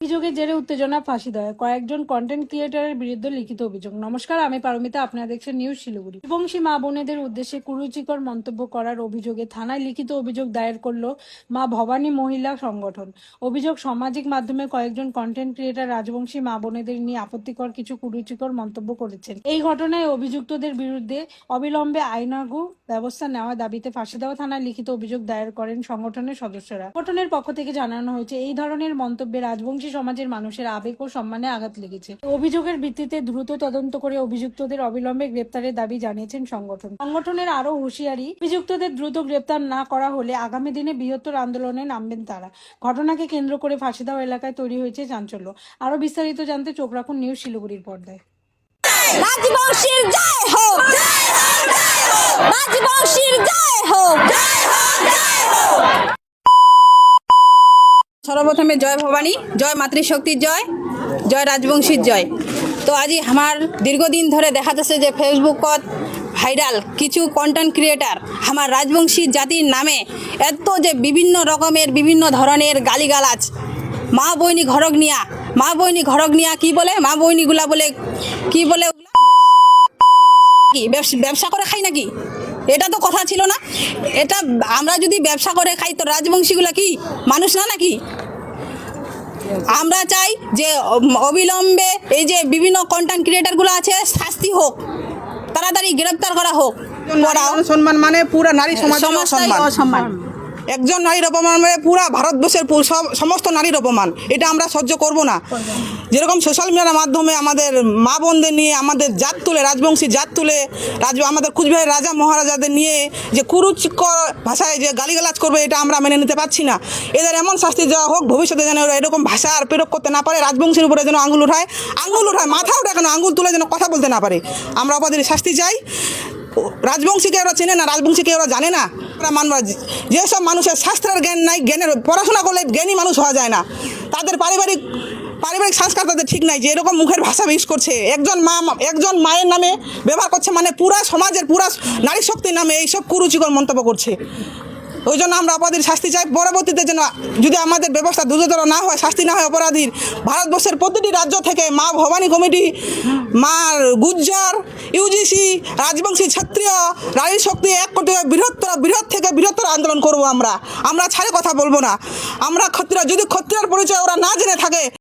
অভিযোগের জেরে উত্তেজনা ফাঁসি দেয় কয়েকজন কন্টেন্ট ক্রিয়েটরের বিরুদ্ধে লিখিত অভিযোগ। নমস্কার, আমি পারমিতা, আপনারা দেখছেন নিউজ শিলিগুড়ি। বংশী মা বোনেদের উদ্দেশ্যে কুরুচিকর মন্তব্য করার অভিযোগে থানায় লিখিত অভিযোগ দায়ের করল মা ভবানী মহিলা সংগঠন। অভিযোগ, সামাজিক মাধ্যমে কয়েকজন কন্টেন্ট ক্রিয়েটর রাজবংশী মা বোনেদের নিয়ে আপত্তিকর কিছু কুরুচিকর মন্তব্য করেছেন। এই ঘটনায় অভিযুক্তদের বিরুদ্ধে অবিলম্বে আইনানুগ ব্যবস্থা নেওয়ার দাবিতে ফাঁসিদেওয়া থানায় লিখিত অভিযোগ দায়ের করেন সংগঠনের সদস্যরা। সংগঠনের পক্ষ থেকে জানানো হয়েছে, এই ধরনের মন্তব্যে রাজবংশী সমাজের মানুষের আবেগ ও সম্মানে আঘাত লেগেছে। অভিযোগের ভিত্তিতে দ্রুত তদন্ত করে অভিযুক্তদের অবিলম্বে গ্রেপ্তারের দাবি জানিয়েছেন সংগঠনের আরো হুঁশিয়ারি, অভিযুক্তদের দ্রুত গ্রেপ্তার না করা হলে আগামী দিনে বৃহত্তর আন্দোলনে নামবেন তারা। ঘটনাকে কেন্দ্র করে ফাঁসিদেওয়া এলাকায় তৈরি হয়েছে চাঞ্চল্য। আরো বিস্তারিত জানতে চোখ রাখুন নিউজ শিলিগুড়ির পর্দায়। রাজবংশীর জয় হোক, রাজবংশীর জয় হোক। সর্বপ্রথমে জয় ভবানী, জয় মাতৃশক্তির জয়, জয় রাজবংশীর জয়। তো আজি আমার দীর্ঘদিন ধরে দেখা যাচ্ছে যে ফেসবুকত ভাইরাল কিছু কন্টেন্ট ক্রিয়েটার আমার রাজবংশী জাতির নামে এত যে বিভিন্ন রকমের বিভিন্ন ধরনের গালিগালাজ, মা বইনি ঘরক নিয়া কি বলে, মা বইনিগুলা বলে কি বলে, কি ব্যবসা করে খাই নাকি? এটা তো কথা ছিল না। এটা আমরা যদি ব্যবসা করে খাই তো রাজবংশীগুলা কি মানুষ না নাকি? আমরা চাই যে অবিলম্বে এই যে বিভিন্ন কন্টেন্ট ক্রিয়েটারগুলো আছে শাস্তি হোক, তাড়াতাড়ি গ্রেপ্তার করা হোক। সম্মান মানে পুরা নারী সমাজের অসম্মান, একজন নারীর অপমান মানে পুরা ভারতবর্ষের সমস্ত নারীর অপমান। এটা আমরা সহ্য করব না। যেরকম সোশ্যাল মিডিয়ার মাধ্যমে আমাদের মা বোনদের নিয়ে আমাদের জাত তুলে, রাজবংশী জাত তুলে, আমাদের কুচবিহারের রাজা মহারাজাদের নিয়ে যে কুরুচিকর ভাষায় যে গালিগালাজ করবে, এটা আমরা মেনে নিতে পারছি না। এদের এমন শাস্তি দেওয়া হোক, ভবিষ্যতে যেন ওরা এরকম ভাষা আর প্রয়োগ করতে না পারে। রাজবংশীর উপরে যেন আঙুল উঠায়, মাথা উঠে কেন আঙুল তুলে যেন কথা বলতে না পারে। আমরা ওদের শাস্তি চাই। রাজবংশীকে ওরা চেনে না, রাজবংশীকে ওরা জানে না। ওরা মানব যেসব মানুষের শাস্ত্রের জ্ঞান নাই, জ্ঞানের পড়াশোনা করলে জ্ঞানী মানুষ হওয়া যায় না। তাদের পারিবারিক সংস্কার তাদের ঠিক নাই, যে এরকম মুখের ভাষা ইউজ করছে। একজন মায়ের নামে ব্যবহার করছে, মানে পুরা সমাজের পুরা নারী শক্তির নামে এইসব কুরুচিকর মন্তব্য করছে। ওই জন্য আমরা অপরাধীর শাস্তি চাই। পরবর্তীতে যেন যদি আমাদের ব্যবস্থা দ্রুততর না হয়, শাস্তি না হয় অপরাধীর, ভারতবর্ষের প্রতিটি রাজ্য থেকে মা ভবানী কমিটি, মা গুজ্জর, ইউজিসি, রাজবংশী, ক্ষত্রিয়, নারী শক্তি এক করতে বৃহত্তর আন্দোলন করব। আমরা ছাড়ে কথা বলবো না। আমরা ক্ষত্রিয়, যদি ক্ষত্রিয়র পরিচয় ওরা না জেনে থাকে